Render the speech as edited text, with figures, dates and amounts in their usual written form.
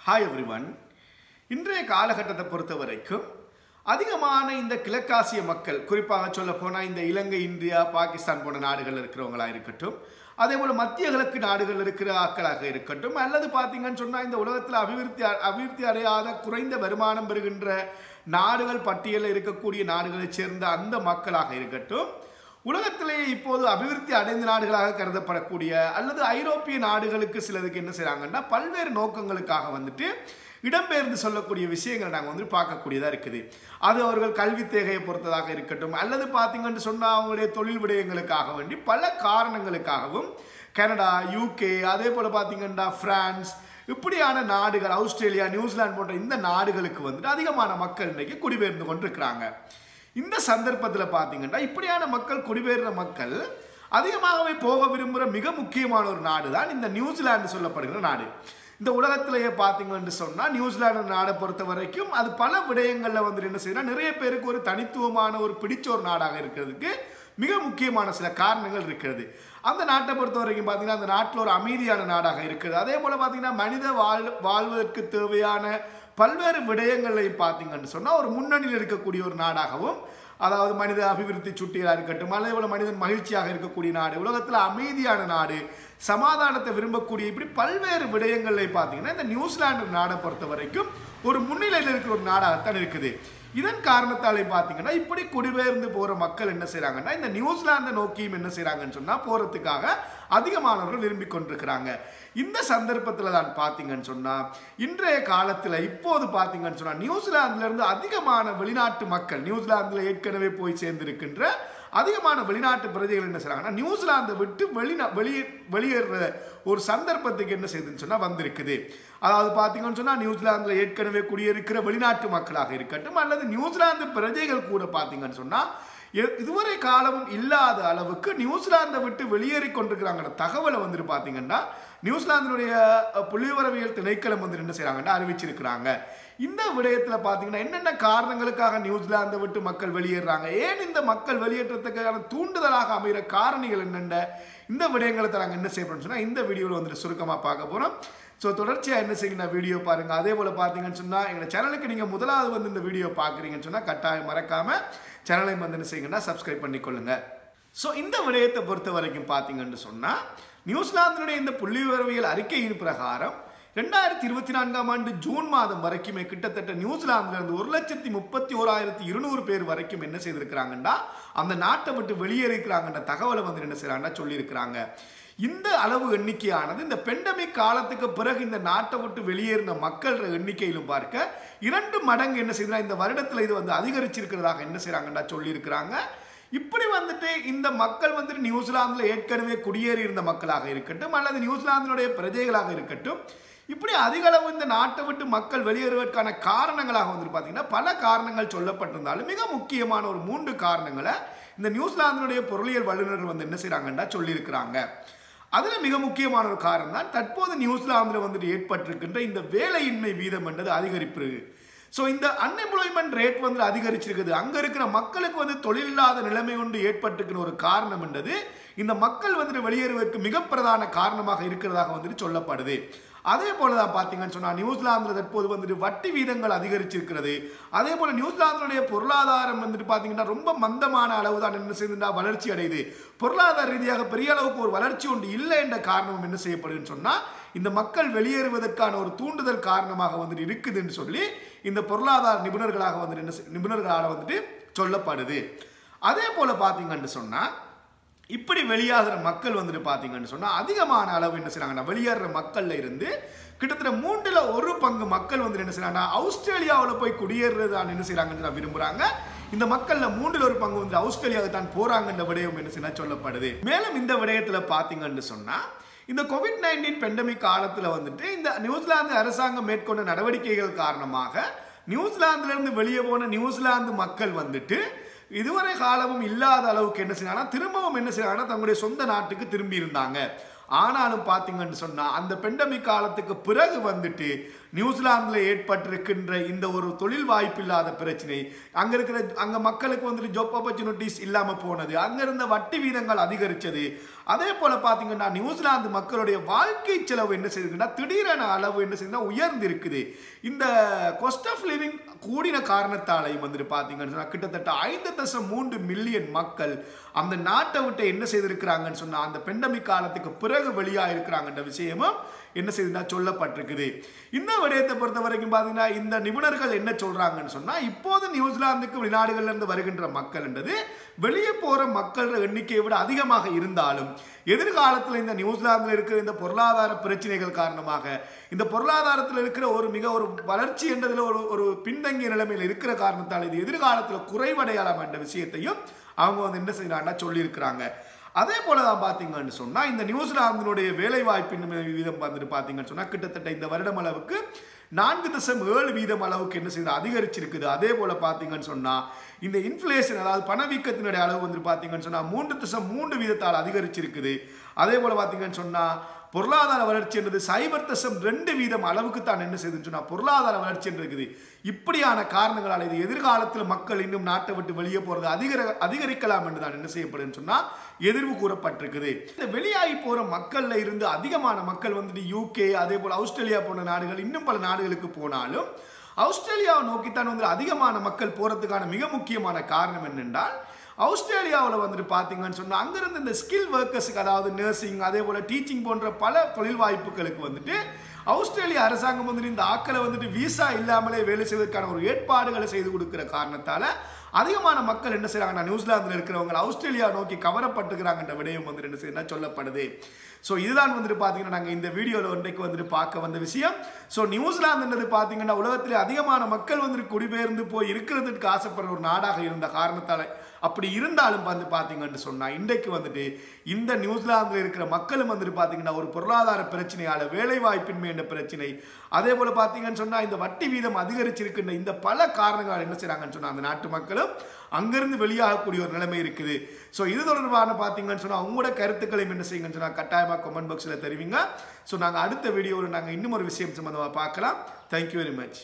Hi everyone. இன்றைய காலகட்டத்தை பொறுத்தவரைக்கும் அதிகமான இந்த கிழக்காசிய மக்கள் குறிப்பாக சொல்ல போனா இந்த இலங்கை, இந்தியா, பாகிஸ்தான் போன்ற நாடுகள் இருக்கிறவங்களா இருக்கட்டும், அதேபோல மத்திய கிழக்கு நாடுகள் இருக்கிற ஆட்களாக இருக்கட்டும், அல்லது பாத்தீங்கன்னு சொன்னா இந்த உலகத்தில் அபிவிருத்தி அடையாத குறைந்த வருமானம் பெறுகின்ற நாடுகள் பட்டியலில் இருக்கக்கூடிய நாடுகளைச் சேர்ந்த அந்த மக்களாக இருக்கட்டும், உலகத்திலேயே இப்போது அபிவிருத்தி அடைந்த நாடுகளாக கருதப்படக்கூடிய அல்லது ஐரோப்பிய நாடுகளுக்கு சிலதுக்கு என்ன செய்றாங்கன்னா பல்வேறு நோக்கங்களுக்காக வந்துட்டு இடம்பெயர்ந்து சொல்லக்கூடிய விஷயங்களை நாங்கள் பார்க்கக்கூடியதாக இருக்குது. அது அவர்கள் கல்வி தேவையை பொறுத்ததாக இருக்கட்டும், அல்லது பார்த்தீங்கன்னு சொன்னால் அவங்களுடைய தொழில் விடயங்களுக்காக வேண்டி பல காரணங்களுக்காகவும் கனடா, யூகே, அதே போல் பார்த்தீங்கன்னா பிரான்ஸ், இப்படியான நாடுகள், ஆஸ்திரேலியா, நியூசிலாந்து போன்ற இந்த நாடுகளுக்கு வந்துட்டு அதிகமான மக்கள் இன்றைக்கு குடிபெயர்ந்து கொண்டிருக்கிறாங்க. இந்த சந்தர்ப்பத்தில் பார்த்தீங்கன்னா இப்படியான மக்கள், குடிபெயர்ந்த மக்கள் அதிகமாகவே போக விரும்புகிற மிக முக்கியமான ஒரு நாடு தான் இந்த நியூசிலாந்து சொல்லப்படுகிற நாடு. இந்த உலகத்திலேயே பார்த்தீங்கன்னு சொன்னால் நியூசிலாந்து நாடை பொறுத்த வரைக்கும் அது பல விடயங்களில் வந்துட்டு என்ன செய்யணும், நிறைய பேருக்கு ஒரு தனித்துவமான ஒரு பிடிச்ச ஒரு நாடாக இருக்கிறதுக்கு மிக முக்கியமான சில காரணங்கள் இருக்கிறது. அந்த நாட்டை பொறுத்த வரைக்கும் பார்த்தீங்கன்னா அந்த நாட்டில் ஒரு அமைதியான நாடாக இருக்குது. அதே போல் பார்த்தீங்கன்னா மனித வாழ்வதற்கு தேவையான பல்வேறு விடயங்களை பார்த்தீங்கன்னு சொன்னால் ஒரு முன்னணியில் இருக்கக்கூடிய ஒரு நாடாகவும், அதாவது மனித அபிவிருத்தி சுட்டியாக இருக்கட்டும், அதே போல மனிதன் மகிழ்ச்சியாக இருக்கக்கூடிய நாடு, உலகத்தில் அமைதியான நாடு, சமாதானத்தை விரும்பக்கூடிய, இப்படி பல்வேறு விடயங்களை பார்த்தீங்கன்னா இந்த நியூசிலாந்து நாடை பொறுத்த வரைக்கும் ஒரு முன்னிலையில் இருக்கிற ஒரு நாடாகத்தான் இருக்குது. இதன் காரணத்தாலே பார்த்தீங்கன்னா இப்படி குடிபெயர்ந்து போகிற மக்கள் என்ன செய்கிறாங்கன்னா இந்த நியூசிலாந்தை நோக்கியும் என்ன செய்கிறாங்கன்னு சொன்னால் போகிறதுக்காக அதிகமானவர்கள் விரும்பி கொண்டிருக்கிறாங்க. இந்த சந்தர்ப்பத்தில் தான் பார்த்தீங்கன்னு சொன்னால் இன்றைய காலத்தில் இப்போது பார்த்தீங்கன்னு சொன்னால் நியூசிலாந்துலேருந்து அதிகமான வெளிநாட்டு மக்கள், நியூசிலாந்தில் ஏற்கனவே போய் சேர்ந்திருக்கின்ற அதிகமான வெளிநாட்டு பிரஜைகள் என்ன செய்கிறாங்கன்னா நியூசிலாந்தை விட்டு வெளியேற ஒரு சந்தர்ப்பத்துக்கு என்ன செய்யுதுன்னு சொன்னால் வந்திருக்குது. அதாவது பார்த்தீங்கன்னு சொன்னால் நியூசிலாந்தில் ஏற்கனவே குடியிருக்கிற வெளிநாட்டு மக்களாக இருக்கட்டும், அல்லது நியூசிலாந்து பிரஜைகள் கூட பார்த்தீங்கன்னு சொன்னால் இதுவரை காலமும் இல்லாத அளவுக்கு நியூசிலாந்தை விட்டு வெளியேறி கொண்டிருக்கிறாங்க தகவலை வந்துட்டு பார்த்தீங்கன்னா நியூசிலாந்தினுடைய புள்ளிவிவரவியல் திணைக்களம் வந்து என்ன செய்கிறாங்கன்னா அறிவிச்சிருக்கிறாங்க. இந்த விடயத்தில் பார்த்தீங்கன்னா என்னென்ன காரணங்களுக்காக நியூசிலாந்தை விட்டு மக்கள் வெளியேறாங்க, ஏன் இந்த மக்கள் வெளியேற்றத்துக்கான தூண்டுதலாக அமைகிற காரணிகள் என்னென்ன, இந்த விடயங்களை நாங்கள் என்ன செய்யணும்னு சொன்னால் இந்த வீடியோவில் வந்துட்டு சுருக்கமாக பார்க்க போகிறோம். ஸோ தொடர்ச்சியாக என்ன செய்யுங்க வீடியோ பாருங்கள். அதே போல் பார்த்தீங்கன்னு சொன்னால் எங்கள் சேனலுக்கு நீங்கள் முதலாவது வந்து இந்த வீடியோ பார்க்குறீங்கன்னு சொன்னால் கட்டாயம் மறக்காமல் சேனலை வந்து என்ன செய்யுங்கன்னா சப்ஸ்கிரைப் பண்ணிக்கொள்ளுங்க. ஸோ இந்த விடயத்தை பொறுத்த வரைக்கும் பார்த்தீங்கன்னு சொன்னால் நியூசிலாந்தினுடைய இந்த புள்ளிவிவரவியல் அறிக்கையின் பிரகாரம் 2024ஆம் ஆண்டு ஜூன் மாதம் வரைக்குமே கிட்டத்தட்ட நியூசிலாந்திலிருந்து 1,31,200 பேர் வரைக்கும் என்ன செய்திருக்கிறாங்கன்னா அந்த நாட்டை விட்டு வெளியேறிக்கிறாங்கன்ற தகவலை வந்து என்ன செய்யறாங்கன்னா சொல்லியிருக்கிறாங்க. இந்த அளவு எண்ணிக்கையானது இந்த பெண்டமிக் காலத்துக்கு பிறகு இந்த நாட்டை விட்டு வெளியேறின மக்கள் எண்ணிக்கையிலும் பார்க்க 2 மடங்கு என்ன செய்யறா இந்த வருடத்தில் இது வந்து அதிகரிச்சிருக்கிறதாக என்ன செய்யறாங்கன்னா சொல்லியிருக்கிறாங்க. இப்படி வந்துட்டு இந்த மக்கள் வந்துட்டு நியூசிலாந்தில் ஏற்கனவே குடியேறி இருந்த மக்களாக இருக்கட்டும், அல்லது நியூசிலாந்தினுடைய பிரஜைகளாக இருக்கட்டும், இப்படி அதிக அளவு இந்த நாட்டை விட்டு மக்கள் வெளியேறுவதற்கான காரணங்களாக வந்துட்டு பார்த்தீங்கன்னா பல காரணங்கள் சொல்லப்பட்டிருந்தாலும் மிக முக்கியமான ஒரு 3 காரணங்களை இந்த நியூசிலாந்தினுடைய பொருளியல் வல்லுநர்கள் வந்து என்ன செய்யறாங்கன்னா சொல்லியிருக்கிறாங்க. அதில் மிக முக்கியமான ஒரு காரணம் தான் தற்போது நியூசிலாந்தில் வந்துட்டு ஏற்பட்டிருக்கின்ற இந்த வேலையின்மை வீதம் என்றது அதிகரிப்பு. ஸோ இந்த அன்எம்ப்ளாய்மெண்ட் ரேட் வந்து அதிகரிச்சிருக்குது. அங்கே இருக்கிற மக்களுக்கு வந்து தொழில் இல்லாத நிலைமை ஒன்று ஏற்பட்டிருக்கிற ஒரு காரணம் என்றது இந்த மக்கள் வந்துட்டு வெளியேறுவதற்கு மிக பிரதான காரணமாக இருக்கிறதாக வந்துட்டு சொல்லப்படுது. அதே போல தான் பார்த்தீங்கன்னு சொன்னால் நியூசிலாந்தில் தற்போது வந்துட்டு வட்டி வீதங்கள் அதிகரிச்சிருக்கிறது. அதே போல நியூசிலாந்தினுடைய பொருளாதாரம் வந்துட்டு பார்த்தீங்கன்னா ரொம்ப மந்தமான அளவு தான் என்ன செய்யுதுன்னா வளர்ச்சி அடையுது. பொருளாதார ரீதியாக பெரிய அளவுக்கு ஒரு வளர்ச்சி ஒன்று இல்லை என்ற காரணம் என்ன செய்யப்படுதுன்னு சொன்னால் இந்த மக்கள் வெளியேறுவதற்கான ஒரு தூண்டுதல் காரணமாக வந்துட்டு இருக்குதுன்னு சொல்லி இந்த பொருளாதார நிபுணர்களால் வந்துட்டு சொல்லப்படுது. அதே போல பார்த்தீங்கன்னு சொன்னால் இப்படி வெளியாகிற மக்கள் வந்துட்டு பார்த்தீங்கன்னு சொன்னால் அதிகமான அளவு என்ன செய்யறாங்கன்னா வெளியேற மக்கள்ல இருந்து கிட்டத்தட்ட 1/3 பங்கு மக்கள் வந்து என்ன செய்யறாங்கன்னா ஆஸ்திரேலியாவில் போய் குடியேறது என்ன செய்யறாங்கன்னு விரும்புறாங்க. இந்த மக்கள்ல 1/3 பங்கு வந்து ஆஸ்திரேலியாவுக்கு தான் போறாங்கன்ற விடயம் என்ன செய்ய சொல்லப்படுது. மேலும் இந்த விடயத்துல பார்த்தீங்கன்னு சொன்னா இந்த COVID-19 பெண்டமிக் காலத்தில் வந்துட்டு இந்த நியூசிலாந்து அரசாங்கம் மேற்கொண்ட நடவடிக்கைகள் காரணமாக நியூசிலாந்திலிருந்து வெளியே போன நியூசிலாந்து மக்கள் வந்துட்டு இதுவரை காலமும் இல்லாத அளவுக்கு என்ன செய்யறாங்கன்னா திரும்பவும் என்ன செய்யறாங்கன்னா தங்களுடைய சொந்த நாட்டுக்கு திரும்பி இருந்தாங்க. ஆனாலும் பார்த்தீங்கன்னு சொன்னா அந்த பெண்டமிக் காலத்துக்கு பிறகு வந்துட்டு நியூசிலாந்துல ஏற்பட்டிருக்கின்ற இந்த ஒரு தொழில் வாய்ப்பு இல்லாத பிரச்சனை, அங்க மக்களுக்கு வந்துட்டு ஜாப் ஆப்பர்ச்சுனிட்டிஸ் இல்லாம போனது, அங்க இருந்த வட்டி வீதங்கள் அதிகரிச்சது, அதே போல பாத்தீங்கன்னா நியூசிலாந்து மக்களுடைய வாழ்க்கை செலவு என்ன செய்யுதுன்னா திடீரென அளவு என்ன செய்யுதுன்னா உயர்ந்திருக்குது. இந்த காஸ்ட் ஆஃப் லிவிங் கூடின காரணத்தாலையும் வந்துட்டு பாத்தீங்கன்னு சொன்னா கிட்டத்தட்ட 5.3 மில்லியன் மக்கள் அந்த நாட்டை விட்டு என்ன செய்திருக்கிறாங்கன்னு சொன்னா அந்த பெண்டமிக் காலத்துக்கு பிறகு வெளியாயிருக்கிறாங்கன்ற விஷயமும் என்ன செய்யுதுன்னா சொல்லப்பட்டிருக்குது. இந்த விடயத்தை பொறுத்த வரைக்கும் பாத்தீங்கன்னா இந்த நிபுணர்கள் என்ன சொல்றாங்கன்னு சொன்னா இப்போது நியூசிலாந்துக்கு வெளிநாடுகள்ல இருந்து வருகின்ற மக்கள் என்றது வெளியே போற மக்கள் எண்ணிக்கையை விட அதிகமாக இருந்தாலும் எதிர்காலத்தில் இந்த நியூசிலாந்தில் இருக்கிற இந்த பொருளாதார பிரச்சனைகள் காரணமாக இந்த பொருளாதாரத்தில் இருக்கிற ஒரு வளர்ச்சி என்றதுல ஒரு பின்தங்கிய நிலைமையில் இருக்கிற காரணத்தால் இது எதிர்காலத்தில் குறைவடையலாம் என்ற விஷயத்தையும் அவங்க வந்து என்ன செய்யறாங்கன்னா சொல்லியிருக்கிறாங்க. அதே போலதான் பாத்தீங்கன்னு சொன்னா இந்த நியூசிலாந்தினுடைய வேலை வாய்ப்பின் வீதம் வந்துட்டு பாத்தீங்கன்னு சொன்னா கிட்டத்தட்ட இந்த வருடம் அளவுக்கு 4.7% அளவுக்கு என்ன செய்யுது அதிகரிச்சிருக்குது. அதே போல பாத்தீங்கன்னு சொன்னா இந்த இன்ஃப்ளேஷன் அதாவது பணவீக்கத்தினுடைய அளவு வந்து பாத்தீங்கன்னு சொன்னா 3.3% அதிகரிச்சிருக்குது. அதே போல பாத்தீங்கன்னு சொன்னா பொருளாதார வளர்ச்சி என்றது 0.2% அளவுக்கு தான் என்ன செய்யுதுன்னு சொன்னா பொருளாதார வளர்ச்சி இருக்குது. இப்படியான காரணங்களால் இது எதிர்காலத்தில் மக்கள் இன்னும் நாட்டை விட்டு வெளியே போறது அதிகரிக்கலாம் என்று தான் என்ன செய்யப்படுன்னு சொன்னா எதிர்வு கூறப்பட்டிருக்குது. இந்த வெளியாகி போற மக்கள்ல இருந்து அதிகமான மக்கள் வந்துட்டு UK அதே போல ஆஸ்திரேலியா போன்ற நாடுகள் இன்னும் பல நாடுகளுக்கு போனாலும் ஆஸ்திரேலியாவை நோக்கித்தான் வந்து அதிகமான மக்கள் போறதுக்கான மிக முக்கியமான காரணம் என்னென்றால் ஆஸ்திரேலியாவில் வந்துட்டு பார்த்தீங்கன்னு சொன்னால் அங்கிருந்து இந்த ஸ்கில் ஒர்க்கர்ஸுக்கு அதாவது நர்சிங் அதே போல் டீச்சிங் போன்ற பல தொழில் வாய்ப்புகளுக்கு வந்துட்டு ஆஸ்திரேலியா அரசாங்கம் வந்துட்டு இந்த ஆக்களை வந்துட்டு விசா இல்லாமலே வேலை செய்வதற்கான ஒரு ஏற்பாடுகளை செய்து கொடுக்குற காரணத்தால் அதிகமான மக்கள் என்ன செய்யறாங்கன்னா நியூசிலாந்தில் இருக்கிறவங்க ஆஸ்திரேலியா நோக்கி கவரப்பட்டுக்கிறாங்கன்ற விடயம் வந்துட்டு என்ன செய்யணும் சொல்லப்படுது. ஸோ இதுதான் வந்துட்டு பார்த்தீங்கன்னா நாங்கள் இந்த வீடியோவில் ஒன்றைக்கு வந்துட்டு பார்க்க வந்த விஷயம். ஸோ நியூசிலாந்துன்றது பார்த்தீங்கன்னா உலகத்திலே அதிகமான மக்கள் வந்துட்டு குடிபெயர்ந்து போய் இருக்கிறதுக்கு ஆசைப்படுற ஒரு நாடாக இருந்த காரணத்தால் அப்படி இருந்தாலும் வந்து பார்த்தீங்கன்னு சொன்னால் இன்றைக்கு வந்துட்டு இந்த நியூசிலாந்தில் இருக்கிற மக்களும் வந்துட்டு பார்த்தீங்கன்னா ஒரு பொருளாதார பிரச்சனையால் வேலை வாய்ப்பின்மை என்ற பிரச்சனை அதே போல் பார்த்தீங்கன்னு சொன்னால் இந்த வட்டி வீதம் அதிகரிச்சிருக்கின்ற இந்த பல காரணங்களால் என்ன செய்கிறாங்கன்னு சொன்னால் அந்த நாட்டு மக்களும் அங்கிருந்து வெளியாகக்கூடிய ஒரு நிலைமை இருக்குது. ஸோ இது தொடர்பான பார்த்தீங்கன்னு சொன்னால் உங்களோட கருத்துக்களையும் என்ன செய்யுங்கன்னு சொன்னால் கட்டாயமாக கமெண்ட் பாக்ஸில் தெரிவிங்க. ஸோ நாங்கள் அடுத்த வீடியோவில் நாங்கள் இன்னும் ஒரு விஷயம் சம்பந்தமாக பார்க்கலாம். Thank you very much.